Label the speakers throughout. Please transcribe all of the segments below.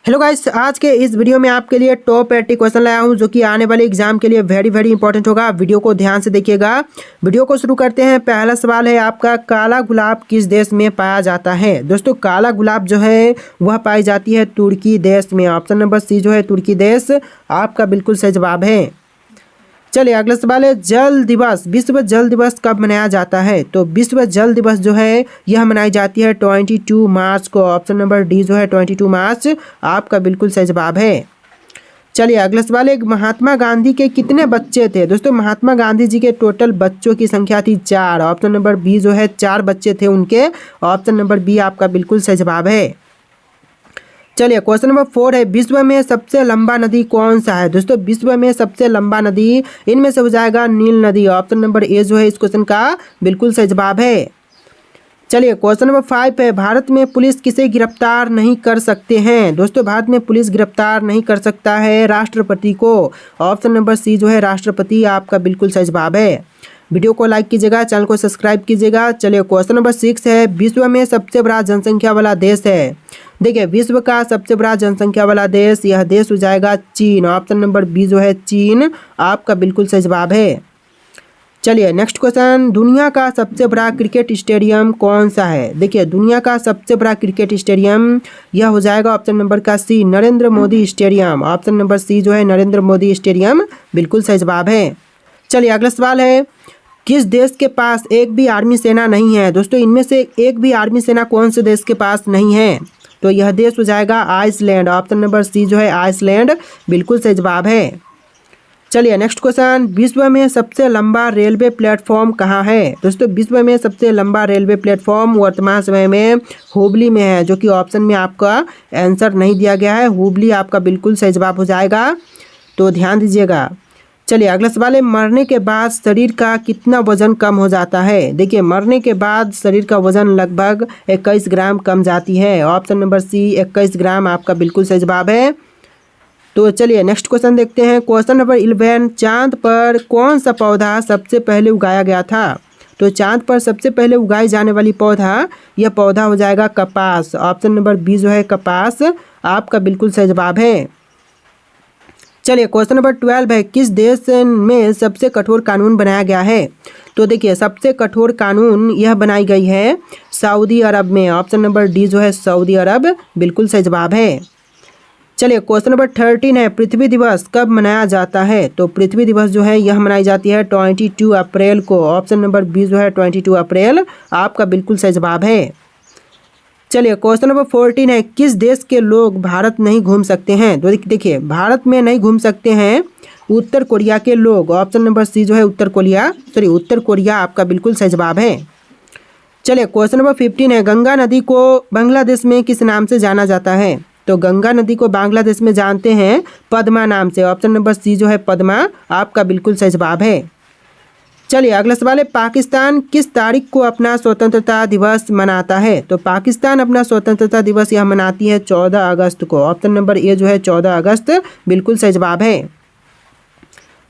Speaker 1: Hello guys, आज के इस वीडियो में आपके लिए टॉप 80 क्वेश्चन लाया हूं जो कि आने वाले एग्जाम के लिए वेरी इंपॉर्टेंट होगा। वीडियो को ध्यान से देखिएगा। वीडियो को शुरू करते हैं। पहला सवाल है आपका, काला गुलाब किस देश में पाया जाता है? दोस्तों, काला गुलाब जो है वह पाई जाती है तुर्की देश में। ऑप्शन नंबर सी जो है तुर्की देश आपका बिल्कुल सही जवाब है। चलिए अगला सवाल है, जल दिवस, विश्व जल दिवस कब मनाया जाता है? तो विश्व जल दिवस जो है यह मनाई जाती है 22 मार्च को। ऑप्शन नंबर डी जो है 22 मार्च आपका बिल्कुल सही जवाब है। चलिए अगला सवाल है, महात्मा गांधी के कितने बच्चे थे? दोस्तों, महात्मा गांधी जी के टोटल बच्चों की संख्या थी 4। ऑप्शन नंबर बी जो है 4 बच्चे थे उनके। ऑप्शन नंबर बी आपका बिल्कुल सही जवाब है। चलिए क्वेश्चन नंबर 4 है, विश्व में सबसे लंबा नदी कौन सा है? दोस्तों, विश्व में सबसे लंबा नदी इनमें से हो जाएगा नील नदी। ऑप्शन नंबर ए जो है इस क्वेश्चन का बिल्कुल सही जवाब है। चलिए क्वेश्चन नंबर 5 है, भारत में पुलिस किसे गिरफ्तार नहीं कर सकते हैं? दोस्तों, भारत में पुलिस गिरफ्तार नहीं कर सकता है राष्ट्रपति को। ऑप्शन नंबर सी जो है राष्ट्रपति आपका बिल्कुल सही जवाब है। वीडियो को लाइक कीजिएगा, चैनल को सब्सक्राइब कीजिएगा। चलिए क्वेश्चन नंबर 6 है, विश्व में सबसे बड़ा जनसंख्या वाला देश है? देखिए, विश्व का सबसे बड़ा जनसंख्या वाला देश, यह देश हो जाएगा चीन। ऑप्शन नंबर बी जो है चीन आपका बिल्कुल सही जवाब है। चलिए नेक्स्ट क्वेश्चन, दुनिया का सबसे बड़ा क्रिकेट स्टेडियम कौन सा है? देखिए, दुनिया का सबसे बड़ा क्रिकेट स्टेडियम यह हो जाएगा ऑप्शन नंबर का C, Narendra Modi stadium. Option number C जो है नरेंद्र मोदी स्टेडियम बिल्कुल सही जवाब है। चलिए अगला सवाल है, किस देश के पास एक भी आर्मी सेना नहीं है? दोस्तों, इनमें से एक भी आर्मी सेना कौन से देश के पास नहीं है? तो यह देश हो जाएगा आइसलैंड। ऑप्शन नंबर सी जो है आइसलैंड बिल्कुल सही जवाब है। चलिए नेक्स्ट क्वेश्चन, विश्व में सबसे लंबा रेलवे प्लेटफॉर्म कहाँ है? दोस्तों, विश्व में सबसे लंबा रेलवे प्लेटफॉर्म वर्तमान समय में हुबली में है, जो कि ऑप्शन में आपका आंसर नहीं दिया गया है। हुबली आपका बिल्कुल सही जवाब हो जाएगा, तो ध्यान दीजिएगा। चलिए अगला सवाल है, मरने के बाद शरीर का कितना वजन कम हो जाता है? देखिए, मरने के बाद शरीर का वजन लगभग 21 ग्राम कम जाती है। ऑप्शन नंबर सी 21 ग्राम आपका बिल्कुल सही जवाब है। तो चलिए नेक्स्ट क्वेश्चन देखते हैं। क्वेश्चन नंबर 11, चांद पर कौन सा पौधा सबसे पहले उगाया गया था? तो चांद पर सबसे पहले उगाई जाने वाली पौधा, यह पौधा हो जाएगा कपास। ऑप्शन नंबर बी जो है कपास आपका बिल्कुल सही जवाब है। चलिए क्वेश्चन नंबर 12 है, किस देश में सबसे कठोर कानून बनाया गया है? तो देखिए, सबसे कठोर कानून यह बनाई गई है सऊदी अरब में। ऑप्शन नंबर डी जो है सऊदी अरब बिल्कुल सही जवाब है। चलिए क्वेश्चन नंबर 13 है, पृथ्वी दिवस कब मनाया जाता है? तो पृथ्वी दिवस जो है यह मनाई जाती है 22 अप्रैल को। ऑप्शन नंबर बी जो है 22 अप्रैल आपका बिल्कुल सही जवाब है। चलिए क्वेश्चन नंबर 14 है, किस देश के लोग भारत नहीं घूम सकते हैं? तो देखिए, भारत में नहीं घूम सकते हैं उत्तर कोरिया के लोग। ऑप्शन नंबर सी जो है उत्तर कोरिया आपका बिल्कुल सही जवाब है। चलिए क्वेश्चन नंबर 15 है, गंगा नदी को बांग्लादेश में किस नाम से जाना जाता है? तो गंगा नदी को बांग्लादेश में जानते हैं पद्मा नाम से। ऑप्शन नंबर सी जो है पद्मा आपका बिल्कुल सही जवाब है। चलिए अगला सवाल है, पाकिस्तान किस तारीख को अपना स्वतंत्रता दिवस मनाता है? तो पाकिस्तान अपना स्वतंत्रता दिवस यह मनाती है 14 अगस्त को। ऑप्शन नंबर ए जो है 14 अगस्त बिल्कुल सही जवाब है।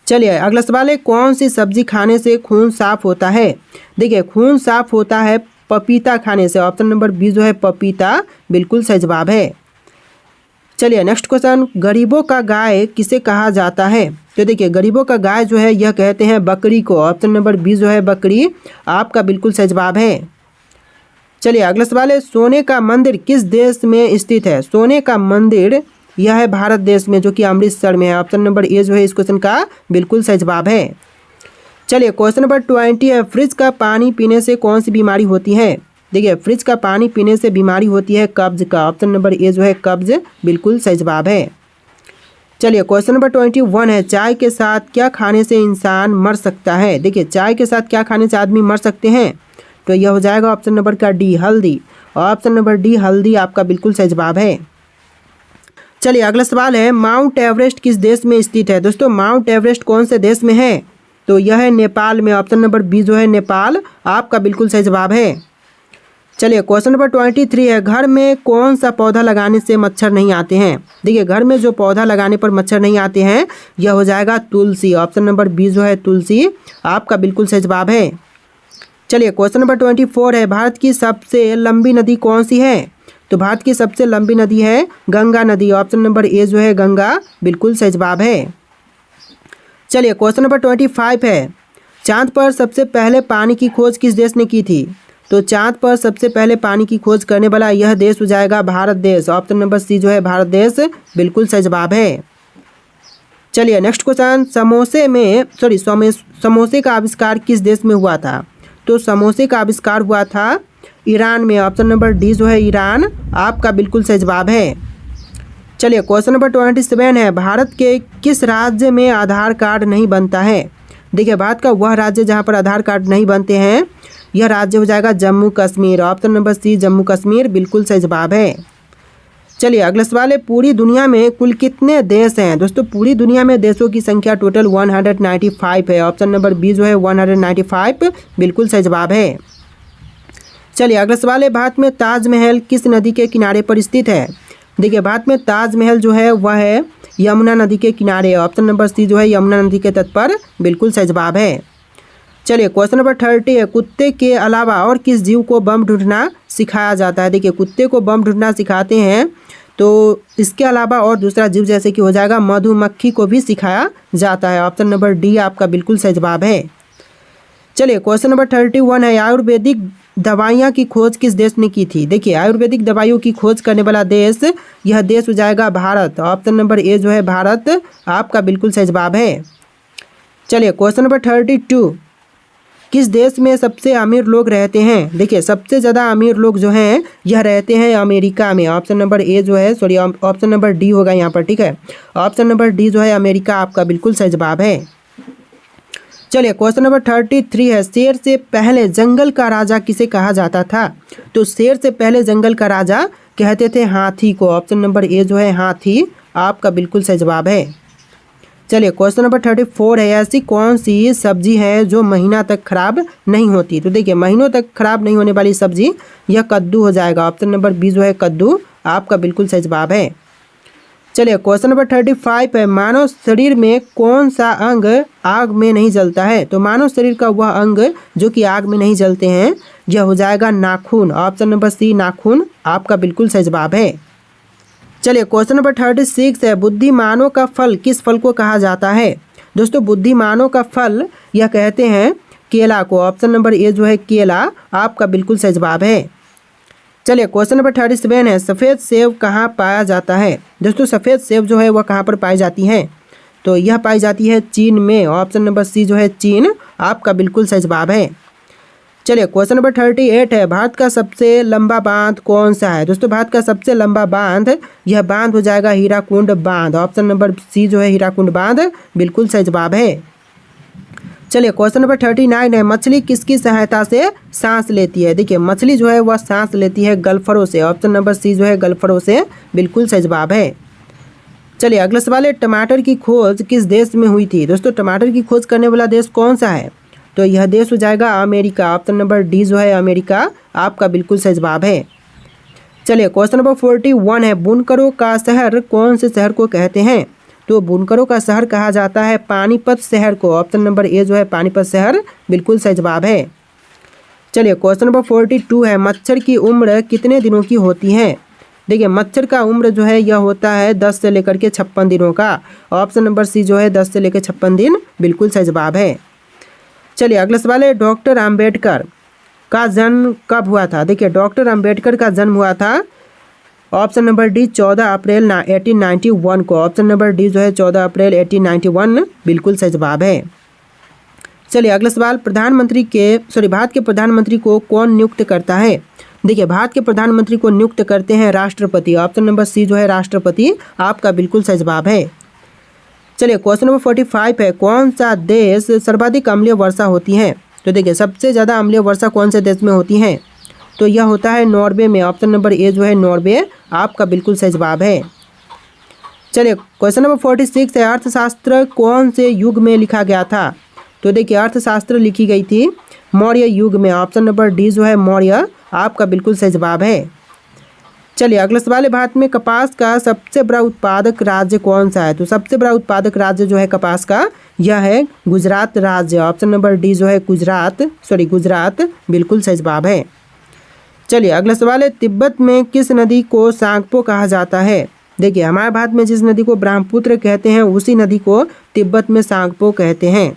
Speaker 1: चलिए अगला सवाल है, कौन सी सब्जी खाने से खून साफ होता है? देखिए, खून साफ होता है पपीता खाने से। ऑप्शन नंबर बी जो है पपीता बिल्कुल सही जवाब है। चलिए नेक्स्ट क्वेश्चन, गरीबों का गाय किसे कहा जाता है? तो देखिए, गरीबों का गाय जो है यह कहते हैं बकरी को। ऑप्शन नंबर बी जो है बकरी आपका बिल्कुल सही जवाब है। चलिए अगला सवाल है, सोने का मंदिर किस देश में स्थित है? सोने का मंदिर यह है भारत देश में, जो कि अमृतसर में है। ऑप्शन नंबर ए जो है इस क्वेश्चन का बिल्कुल सही जवाब है। चलिए क्वेश्चन नंबर 20 है, फ्रिज का पानी पीने से कौन सी बीमारी होती है? देखिए, फ्रिज का पानी पीने से बीमारी होती है कब्ज का। ऑप्शन नंबर ए जो है कब्ज बिल्कुल सही जवाब है। चलिए क्वेश्चन नंबर 21 है, चाय के साथ क्या खाने से इंसान मर सकता है? देखिए, चाय के साथ क्या खाने से आदमी मर सकते हैं? तो यह हो जाएगा ऑप्शन नंबर का डी, हल्दी। ऑप्शन नंबर डी हल्दी आपका बिल्कुल सही जवाब है। चलिए अगला सवाल है, माउंट एवरेस्ट किस देश में स्थित है? दोस्तों, माउंट एवरेस्ट कौन से देश में है? तो यह है नेपाल में। ऑप्शन नंबर बी जो है नेपाल आपका बिल्कुल सही जवाब है। चलिए क्वेश्चन नंबर 23 है, घर में कौन सा पौधा लगाने से मच्छर नहीं आते हैं? देखिए, घर में जो पौधा लगाने पर मच्छर नहीं आते हैं यह हो जाएगा तुलसी। ऑप्शन नंबर बी जो है तुलसी आपका बिल्कुल सही जवाब है। चलिए क्वेश्चन नंबर 24 है, भारत की सबसे लंबी नदी कौन सी है? तो भारत की सबसे लंबी नदी है गंगा नदी। ऑप्शन नंबर ए जो है गंगा बिल्कुल सही जवाब है। चलिए क्वेश्चन नंबर 25 है, चांद पर सबसे पहले पानी की खोज किस देश ने की थी? तो चांद पर सबसे पहले पानी की खोज करने वाला यह देश हो जाएगा भारत देश। ऑप्शन नंबर सी जो है भारत देश बिल्कुल सही जवाब है। चलिए नेक्स्ट क्वेश्चन, समोसे का आविष्कार किस देश में हुआ था? तो समोसे का आविष्कार हुआ था ईरान में। ऑप्शन नंबर डी जो है ईरान आपका बिल्कुल सही जवाब है। चलिए क्वेश्चन नंबर 27 है, भारत के किस राज्य में आधार कार्ड नहीं बनता है? देखिए भारत का वह राज्य जहां पर आधार कार्ड नहीं बनते हैं, यह राज्य हो जाएगा Jammu Kashmir. Option number C Jammu Kashmir बिल्कुल सही जवाब है। चलिए अगला सवाल है, पूरी दुनिया में कुल कितने देश हैं? दोस्तों पूरी दुनिया में देशों की संख्या टोटल 195 है। ऑप्शन नंबर बी जो है 195 बिल्कुल सही जवाब है। चलिए अगला सवाल है, भारत में ताजमहल किस नदी के किनारे पर स्थित है? देखिए भारत में ताजमहल जो है वह है यमुना नदी के किनारे। ऑप्शन नंबर सी जो है यमुना नदी के तट पर बिल्कुल सही जवाब है। चलिए क्वेश्चन नंबर 30 है, कुत्ते के अलावा और किस जीव को बम ढूंढना सिखाया जाता है? देखिए कुत्ते को बम ढूंढना सिखाते हैं, तो इसके अलावा और दूसरा जीव जैसे कि हो जाएगा मधुमक्खी को भी सिखाया जाता है। ऑप्शन नंबर डी आपका बिल्कुल सही जवाब है। चलिए क्वेश्चन नंबर 31 है, आयुर्वेदिक दवाइयाँ की खोज किस देश ने की थी? देखिए आयुर्वेदिक दवाइयों की खोज करने वाला देश, यह देश हो जाएगा भारत। ऑप्शन नंबर ए जो है भारत आपका बिल्कुल सही जवाब है। चलिए क्वेश्चन नंबर 32, किस देश में सबसे अमीर लोग रहते हैं? देखिए सबसे ज़्यादा अमीर लोग जो हैं यह रहते हैं अमेरिका में। ऑप्शन नंबर ए जो है ऑप्शन नंबर डी होगा यहाँ पर, ठीक है। ऑप्शन नंबर डी जो है अमेरिका आपका बिल्कुल सही जवाब है। चलिए क्वेश्चन नंबर 33 है, शेर से पहले जंगल का राजा किसे कहा जाता था? तो शेर से पहले जंगल का राजा कहते थे हाथी को। ऑप्शन नंबर ए जो है हाथी आपका बिल्कुल सही जवाब है। चलिए क्वेश्चन नंबर 34 है, ऐसी कौन सी सब्जी है जो महीना तक खराब नहीं होती? तो देखिए महीनों तक खराब नहीं होने वाली सब्जी यह कद्दू हो जाएगा। ऑप्शन नंबर बी जो है कद्दू आपका बिल्कुल सही जवाब है। चलिए क्वेश्चन नंबर 35 है, मानव शरीर में कौन सा अंग आग में नहीं जलता है? तो मानव शरीर का वह अंग जो कि आग में नहीं जलते हैं यह हो जाएगा नाखून। ऑप्शन नंबर सी नाखून आपका बिल्कुल सही जवाब है। चलिए क्वेश्चन नंबर 36 है, बुद्धिमानों का फल किस फल को कहा जाता है? दोस्तों बुद्धिमानों का फल यह कहते हैं केला को। ऑप्शन नंबर ए जो है केला आपका बिल्कुल सही जवाब है। चलिए क्वेश्चन नंबर 37 है, सफ़ेद सेब कहाँ पाया जाता है? दोस्तों सफ़ेद सेब जो है वह कहाँ पर पाई जाती है? तो यह पाई जाती है चीन में। ऑप्शन नंबर सी जो है चीन आपका बिल्कुल सही जवाब है। चलिए क्वेश्चन नंबर 38 है, भारत का सबसे लंबा बांध कौन सा है? दोस्तों भारत का सबसे लंबा बांध यह बांध हो जाएगा हीराकुंड बांध। ऑप्शन नंबर सी जो है हीराकुंड बांध बिल्कुल सही जवाब है। चलिए क्वेश्चन नंबर 39 है, मछली किसकी सहायता से सांस लेती है? देखिए मछली जो है वह सांस लेती है गलफरों से। ऑप्शन नंबर सी जो है गलफरों से बिल्कुल सही जवाब है। चलिए अगला सवाल है, टमाटर की खोज किस देश में हुई थी? दोस्तों टमाटर की खोज करने वाला देश कौन सा है? तो यह देश हो जाएगा अमेरिका। ऑप्शन नंबर डी जो है अमेरिका आपका बिल्कुल सही जवाब है। चलिए क्वेश्चन नंबर 41 है, बुनकरों का शहर कौन से शहर को कहते हैं? तो बुनकरों का शहर कहा जाता है पानीपत शहर को। ऑप्शन नंबर ए जो है पानीपत शहर बिल्कुल सही जवाब है। चलिए क्वेश्चन नंबर 42 है, मच्छर की उम्र कितने दिनों की होती है? देखिए मच्छर का उम्र जो है यह होता है 10 से लेकर के 56 दिनों का। ऑप्शन नंबर सी जो है 10 से लेकर 56 दिन बिल्कुल सही जवाब है। चलिए अगला सवाल है, डॉक्टर अंबेडकर का जन्म कब हुआ था? देखिए डॉक्टर अंबेडकर का जन्म हुआ था ऑप्शन नंबर डी 14 अप्रैल 1891 को। ऑप्शन नंबर डी जो है 14 अप्रैल 1891 बिल्कुल सही जवाब है। चलिए अगला सवाल, भारत के प्रधानमंत्री को कौन नियुक्त करता है? देखिए भारत के प्रधानमंत्री को नियुक्त करते हैं राष्ट्रपति। ऑप्शन नंबर सी जो है राष्ट्रपति आपका बिल्कुल सही जवाब है। चलिए क्वेश्चन नंबर 45 है, कौन सा देश सर्वाधिक अम्लीय वर्षा होती है? तो देखिए सबसे ज़्यादा अम्लीय वर्षा कौन से देश में होती है? तो यह होता है नॉर्वे में। ऑप्शन नंबर ए जो है नॉर्वे आपका बिल्कुल सही जवाब है। चलिए क्वेश्चन नंबर 46 है, अर्थशास्त्र कौन से युग में लिखा गया था? तो देखिए अर्थशास्त्र लिखी गई थी मौर्य युग में। ऑप्शन नंबर डी जो है मौर्य आपका बिल्कुल सही जवाब है। चलिए अगला सवाल है, भारत में कपास का सबसे बड़ा उत्पादक राज्य कौन सा है? तो सबसे बड़ा उत्पादक राज्य जो है कपास का यह है गुजरात राज्य। ऑप्शन नंबर डी जो है गुजरात बिल्कुल सही जवाब है। चलिए अगला सवाल है, तिब्बत में किस नदी को सांगपो कहा जाता है? देखिए हमारे भारत में जिस नदी को ब्रह्मपुत्र कहते हैं उसी नदी को तिब्बत में सांगपो कहते हैं।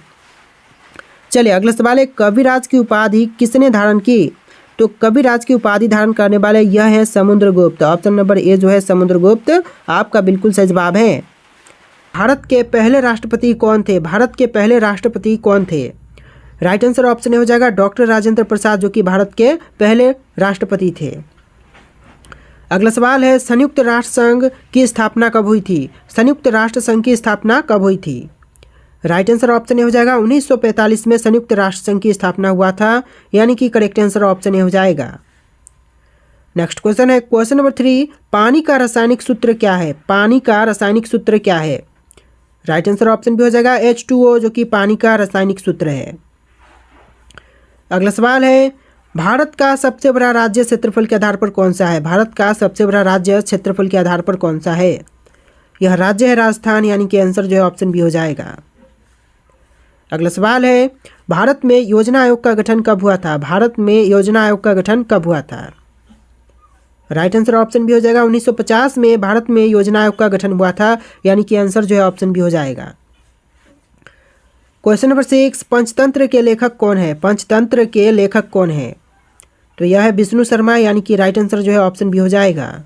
Speaker 1: चलिए अगला सवाल है, कविराज की उपाधि किसने धारण की? तो कविराज की उपाधि धारण करने वाले यह है समुद्रगुप्त। ऑप्शन नंबर ए जो है समुद्रगुप्त आपका बिल्कुल सही जवाब है। भारत के पहले राष्ट्रपति कौन थे? भारत के पहले राष्ट्रपति कौन थे? राइट आंसर ऑप्शन ए हो जाएगा डॉक्टर राजेंद्र प्रसाद, जो कि भारत के पहले राष्ट्रपति थे। अगला सवाल है, संयुक्त राष्ट्र संघ की स्थापना कब हुई थी? संयुक्त राष्ट्र संघ की स्थापना कब हुई थी? राइट आंसर ऑप्शन ए हो जाएगा 1945 में संयुक्त राष्ट्र संघ की स्थापना हुआ था, यानी कि करेक्ट आंसर ऑप्शन ए हो जाएगा। नेक्स्ट क्वेश्चन है, क्वेश्चन नंबर 3, पानी का रासायनिक सूत्र क्या है? पानी का रासायनिक सूत्र क्या है? राइट आंसर ऑप्शन बी हो जाएगा H2O, जो कि पानी का रासायनिक सूत्र है। अगला सवाल है, भारत का सबसे बड़ा राज्य क्षेत्रफल के आधार पर कौन सा है? भारत का सबसे बड़ा राज्य क्षेत्रफल के आधार पर कौन सा है? यह राज्य है राजस्थान, यानी कि आंसर जो है ऑप्शन बी हो जाएगा। अगला सवाल है, भारत में योजना आयोग का गठन कब हुआ था? भारत में योजना आयोग का गठन कब हुआ था? राइट आंसर ऑप्शन बी हो जाएगा 1950 में भारत में योजना आयोग का गठन हुआ था, यानी कि आंसर जो है ऑप्शन बी हो जाएगा। क्वेश्चन नंबर 6, पंचतंत्र के लेखक कौन है? पंचतंत्र के लेखक कौन है? तो यह है विष्णु शर्मा, यानी कि राइट आंसर जो है ऑप्शन बी हो जाएगा।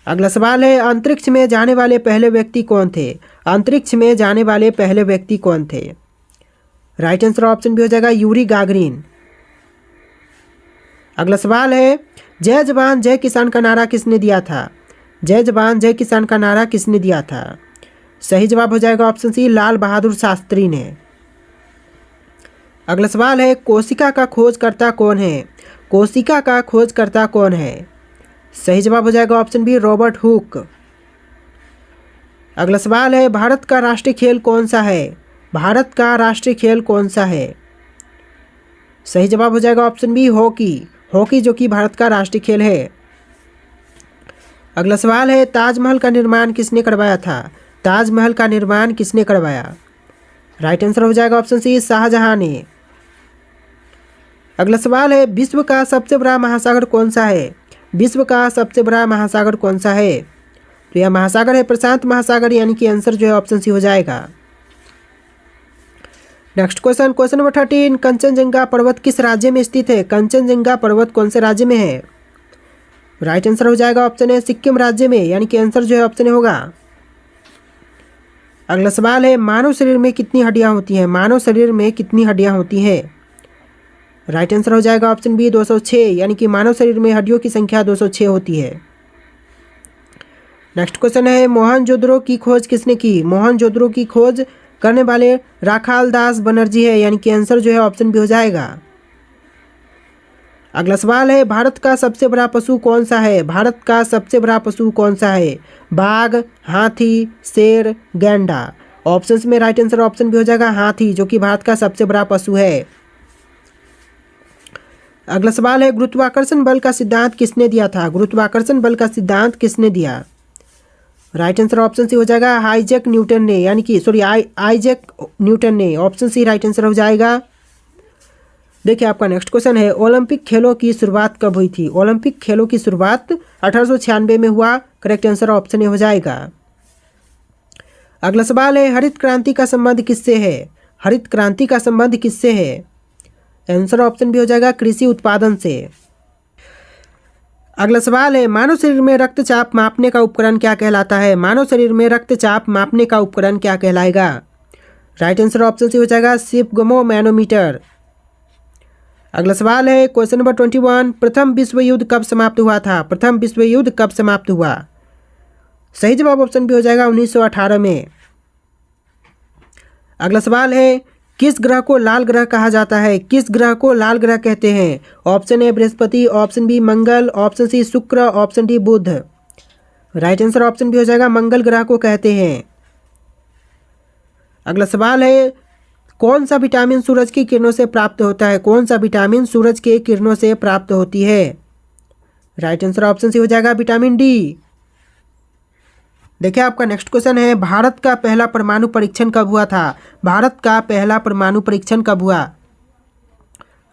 Speaker 1: अगला सवाल है, अंतरिक्ष में जाने वाले पहले व्यक्ति कौन थे? अंतरिक्ष में जाने वाले पहले व्यक्ति कौन थे? राइट आंसर ऑप्शन बी हो जाएगा यूरी गागरिन। अगला सवाल है, जय जवान जय किसान का नारा किसने दिया था? जय जवान जय किसान का नारा किसने दिया था? सही जवाब हो जाएगा ऑप्शन सी लाल बहादुर शास्त्री ने। अगला सवाल है, कोशिका का खोजकर्ता कौन है? कोशिका का खोजकर्ता कौन है? सही जवाब हो जाएगा ऑप्शन बी रॉबर्ट हुक। अगला सवाल है, भारत का राष्ट्रीय खेल कौन सा है? भारत का राष्ट्रीय खेल कौन सा है? सही जवाब हो जाएगा ऑप्शन बी हॉकी। हॉकी जो कि भारत का राष्ट्रीय खेल है। अगला सवाल है, ताजमहल का निर्माण किसने करवाया था? ताजमहल का निर्माण किसने करवाया? राइट आंसर हो जाएगा ऑप्शन सी शाहजहां ने। अगला सवाल है, विश्व का सबसे बड़ा महासागर कौन सा है? विश्व का सबसे बड़ा महासागर कौन सा है? तो यह महासागर है प्रशांत महासागर, यानी कि आंसर जो है ऑप्शन सी हो जाएगा। Next question, question number 13, Kanchenjunga पर्वत किस राज्य में स्थित है? कंचनजंगा पर्वत कौन से राज्य में है? राइट आंसर हो जाएगा ऑप्शन ए सिक्किम राज्य में, यानी कि आंसर जो है ऑप्शन ए होगा। अगला सवाल है, मानव शरीर में कितनी हड्डियां होती हैं? मानव शरीर में कितनी हड्डियां होती हैं? राइट आंसर हो जाएगा ऑप्शन बी 206, यानी कि मानव शरीर में हड्डियों की संख्या 206 होती है। नेक्स्ट क्वेश्चन है, मोहनजोदड़ो की खोज किसने की? मोहनजोदड़ो की खोज करने वाले राखाल दास बनर्जी है, यानी कि आंसर जो है ऑप्शन बी हो जाएगा। अगला सवाल है, भारत का सबसे बड़ा पशु कौन सा है? भारत का सबसे बड़ा पशु कौन सा है? बाघ, हाथी, शेर, गैंडा। ऑप्शंस में राइट आंसर ऑप्शन बी हो जाएगा हाथी, जो कि भारत का सबसे बड़ा पशु है। अगला सवाल है, गुरुत्वाकर्षण बल का सिद्धांत किसने दिया था? गुरुत्वाकर्षण बल का सिद्धांत किसने दिया? राइट आंसर ऑप्शन सी हो जाएगा आइजैक न्यूटन ने, यानी कि आइजैक न्यूटन ने। ऑप्शन सी राइट आंसर हो जाएगा। देखिए आपका नेक्स्ट क्वेश्चन है, ओलंपिक खेलों की शुरुआत कब हुई थी? ओलंपिक खेलों की शुरुआत 1896 में हुआ। करेक्ट आंसर ऑप्शन ए हो जाएगा। अगला सवाल है, हरित क्रांति का संबंध किससे है? हरित क्रांति का संबंध किससे है? आंसर ऑप्शन बी हो जाएगा कृषि उत्पादन से। अगला सवाल है, मानव शरीर में रक्तचाप मापने का उपकरण क्या कहलाता है? मानव शरीर में रक्तचाप मापने का उपकरण क्या कहलाएगा? राइट आंसर ऑप्शन सी हो जाएगा सिपगमो मैनोमीटर। अगला सवाल है, क्वेश्चन नंबर 21, प्रथम विश्व युद्ध कब समाप्त हुआ था? प्रथम विश्व युद्ध कब समाप्त हुआ? सही जवाब ऑप्शन बी हो जाएगा 1918 में। अगला सवाल है, किस ग्रह को लाल ग्रह कहा जाता है? किस ग्रह को लाल ग्रह कहते हैं? Option A Brihaspati, option B Mangal, option C Shukra, option D Budh. Right answer option B हो जाएगा मंगल ग्रह को कहते हैं। अगला सवाल है, कौन सा विटामिन सूरज की किरणों से प्राप्त होता है? कौन सा विटामिन सूरज के किरणों से प्राप्त होती है? राइट आंसर ऑप्शन सी हो जाएगा विटामिन डी। देखिए आपका नेक्स्ट क्वेश्चन है, भारत का पहला परमाणु परीक्षण कब हुआ था? भारत का पहला परमाणु परीक्षण कब हुआ?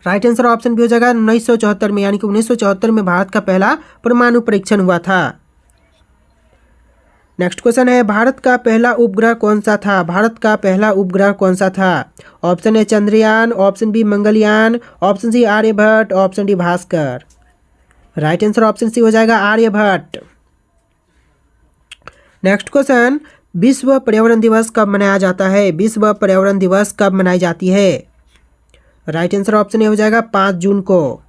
Speaker 1: राइट आंसर ऑप्शन भी हो जाएगा 1974 में, यानी कि 1974 में भारत का पहला परमाणु परीक्षण हुआ था। नेक्स्ट क्वेश्चन है, भारत का पहला उपग्रह कौन सा था? भारत का पहला उपग्रह कौन सा था? Option A Chandrayaan, option B Mangalyaan, option C Aryabhata, option D Bhaskara. Right answer option C हो जाएगा आर्यभट्ट। नेक्स्ट क्वेश्चन, विश्व पर्यावरण दिवस कब मनाया जाता है? विश्व पर्यावरण दिवस कब मनाई जाती है? राइट आंसर ऑप्शन ए हो जाएगा 5 जून को।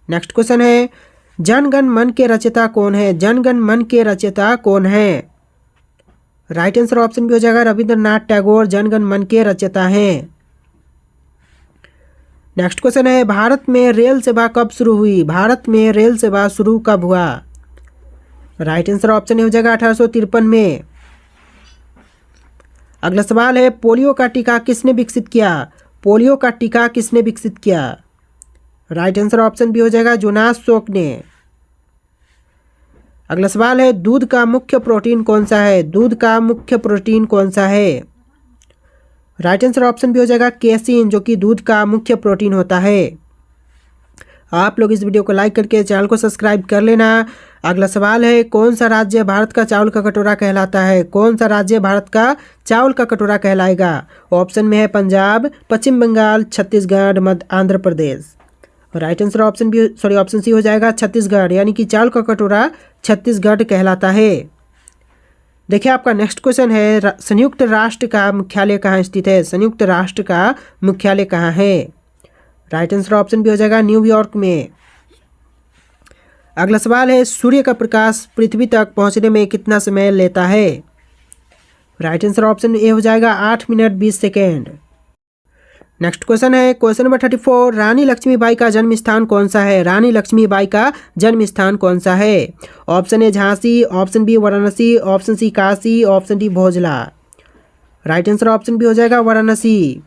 Speaker 1: नेक्स्ट क्वेश्चन है, जन गण मन के रचयिता कौन है? जन गण मन के रचयिता कौन है? राइट आंसर ऑप्शन भी हो जाएगा रविंद्रनाथ टैगोर जन गण मन के रचयिता हैं। नेक्स्ट क्वेश्चन है, भारत में रेल सेवा कब शुरू हुई? भारत में रेल सेवा शुरू कब हुआ? राइट आंसर ऑप्शन हो जाएगा 1853 में। अगला सवाल है, पोलियो का टीका किसने विकसित किया? पोलियो का टीका किसने विकसित किया? राइट आंसर ऑप्शन भी हो जाएगा जोनास सोक ने। अगला सवाल है, दूध का मुख्य प्रोटीन कौन सा है? दूध का मुख्य प्रोटीन कौन सा है? राइट आंसर ऑप्शन भी हो जाएगा केसिन, जो कि दूध का मुख्य प्रोटीन होता है। आप लोग इस वीडियो को लाइक करके चैनल को सब्सक्राइब कर लेना। अगला सवाल है, कौन सा राज्य भारत का चावल का कटोरा कहलाता है? कौन सा राज्य भारत का चावल का कटोरा कहलाएगा? ऑप्शन में है पंजाब, पश्चिम बंगाल, छत्तीसगढ़, मध्य Andhra Pradesh. Right answer option C हो जाएगा छत्तीसगढ़, यानी कि चावल का कटोरा छत्तीसगढ़ कहलाता है। देखिए आपका नेक्स्ट क्वेश्चन है, संयुक्त राष्ट्र का मुख्यालय कहाँ स्थित है? संयुक्त राष्ट्र का मुख्यालय कहाँ है? राइट आंसर ऑप्शन भी हो जाएगा न्यूयॉर्क में। अगला सवाल है, सूर्य का प्रकाश पृथ्वी तक पहुंचने में कितना समय लेता है? राइट आंसर ऑप्शन ए हो जाएगा 8 मिनट 20 सेकेंड। नेक्स्ट क्वेश्चन है, क्वेश्चन नंबर 34, रानी लक्ष्मीबाई का जन्म स्थान कौन सा है? रानी लक्ष्मीबाई का जन्म स्थान कौन सा है? Option A Jhansi, option B Varanasi, option C Kashi, option D Bhojla. Right answer option B हो जाएगा वाराणसी।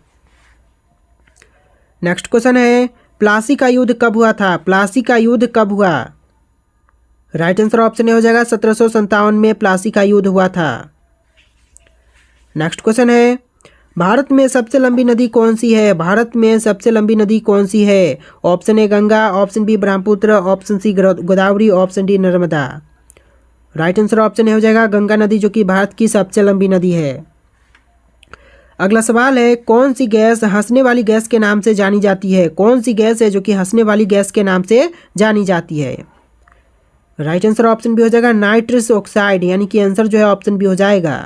Speaker 1: नेक्स्ट क्वेश्चन है, प्लासी का युद्ध कब हुआ था? प्लासी का युद्ध कब हुआ? राइट आंसर ऑप्शन ए हो जाएगा 1757 में प्लासी का युद्ध हुआ था। नेक्स्ट क्वेश्चन है, भारत में सबसे लंबी नदी कौन सी है? भारत में सबसे लंबी नदी कौन सी है? Option A Ganga, option B Brahmaputra, option C Godavari, option D Narmada. Right answer option A हो जाएगा गंगा नदी, जो कि भारत की सबसे लंबी नदी है। अगला सवाल है, कौन सी गैस हंसने वाली गैस के नाम से जानी जाती है? कौन सी गैस है जो कि हंसने वाली गैस के नाम से जानी जाती है? राइट आंसर ऑप्शन भी हो जाएगा नाइट्रस ऑक्साइड, यानी कि आंसर जो है ऑप्शन भी हो जाएगा।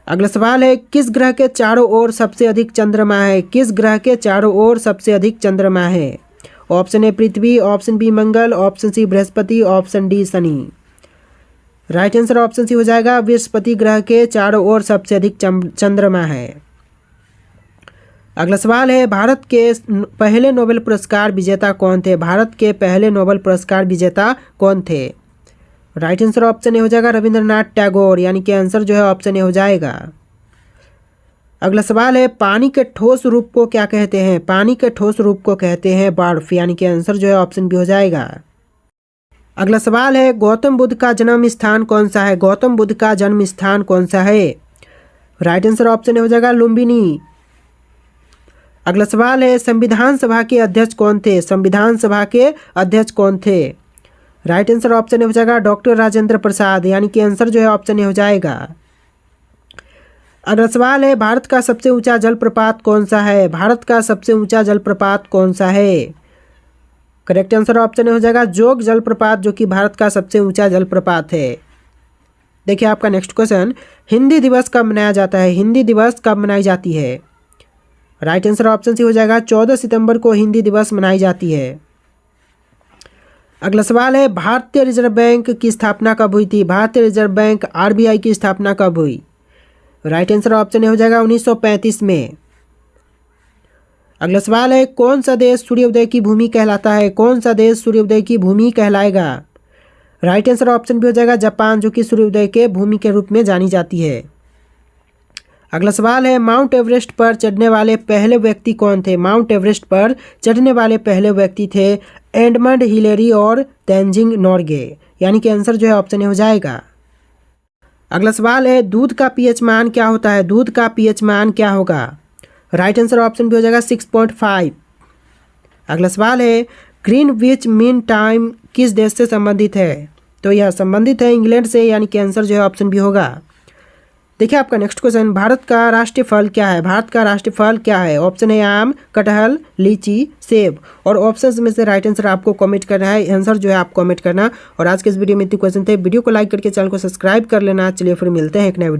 Speaker 1: अगला सवाल है, किस ग्रह के चारों ओर सबसे अधिक चंद्रमा है? किस ग्रह के चारों ओर सबसे अधिक चंद्रमा है? Option A Prithvi, option B Mangal, option C Brihaspati, option D Shani. Right answer option C हो जाएगा बृहस्पति ग्रह के चारों ओर सबसे अधिक चंद्रमा है। अगला सवाल है, भारत के पहले नोबेल पुरस्कार विजेता कौन थे? भारत के पहले नोबेल पुरस्कार विजेता कौन थे? राइट आंसर ऑप्शन ए हो जाएगा रविंद्रनाथ टैगोर, यानी कि आंसर जो है ऑप्शन ए हो जाएगा। अगला सवाल है, पानी के ठोस रूप को क्या कहते हैं? पानी के ठोस रूप को कहते हैं बर्फ, यानी कि आंसर जो है ऑप्शन बी हो जाएगा। अगला सवाल है, गौतम बुद्ध का जन्म स्थान कौन सा है? गौतम बुद्ध का जन्म स्थान कौन सा है? राइट आंसर ऑप्शन ए हो जाएगा लुम्बिनी। अगला सवाल है, संविधान सभा के अध्यक्ष कौन थे? संविधान सभा के अध्यक्ष कौन थे? राइट आंसर ऑप्शन ए हो जाएगा डॉक्टर राजेंद्र प्रसाद, यानी कि आंसर जो है ऑप्शन ए हो जाएगा। अगला सवाल है, भारत का सबसे ऊंचा जलप्रपात कौन सा है? भारत का सबसे ऊंचा जलप्रपात कौन सा है? करेक्ट आंसर ऑप्शन ए हो जाएगा जोग जलप्रपात, जो कि भारत का सबसे ऊंचा जलप्रपात है। देखिए आपका नेक्स्ट क्वेश्चन, हिंदी दिवस कब मनाया जाता है? हिंदी दिवस कब मनाई जाती है? राइट आंसर ऑप्शन सी हो जाएगा 14 सितंबर को हिंदी दिवस मनाई जाती है। अगला सवाल है, भारतीय रिजर्व बैंक की स्थापना कब हुई थी? भारतीय रिजर्व बैंक आरबीआई की स्थापना कब हुई? राइट आंसर ऑप्शन ए हो जाएगा 1935 में। अगला सवाल है, कौन सा देश सूर्योदय की भूमि कहलाता है? कौन सा देश सूर्योदय की भूमि कहलाएगा? राइट आंसर ऑप्शन भी हो जाएगा जापान, जो कि सूर्योदय के भूमि के रूप में जानी जाती है। अगला सवाल है, माउंट एवरेस्ट पर चढ़ने वाले पहले व्यक्ति कौन थे? माउंट एवरेस्ट पर चढ़ने वाले पहले व्यक्ति थे एडमंड हिलेरी और तेंजिंग नोर्गे, यानी कि आंसर जो है ऑप्शन ए हो जाएगा। अगला सवाल है, दूध का पीएच मान क्या होता है? दूध का पीएच मान क्या होगा? राइट आंसर ऑप्शन भी हो जाएगा 6.5। अगला सवाल है ग्रीनविच मीन टाइम किस देश से संबंधित है? तो यह संबंधित है इंग्लैंड से, यानी कि आंसर जो है ऑप्शन बी होगा। देखिए आपका नेक्स्ट क्वेश्चन, भारत का राष्ट्रीय फल क्या है? भारत का राष्ट्रीय फल क्या है? ऑप्शन है आम, कटहल, लीची, सेब। और ऑप्शंस में से राइट आंसर आपको कमेंट करना है, आंसर जो है आप कमेंट करना। और आज के इस वीडियो में इतने क्वेश्चन थे। वीडियो को लाइक करके चैनल को सब्सक्राइब कर लेना। चलिए फिर मिलते हैं एक नए वीडियो।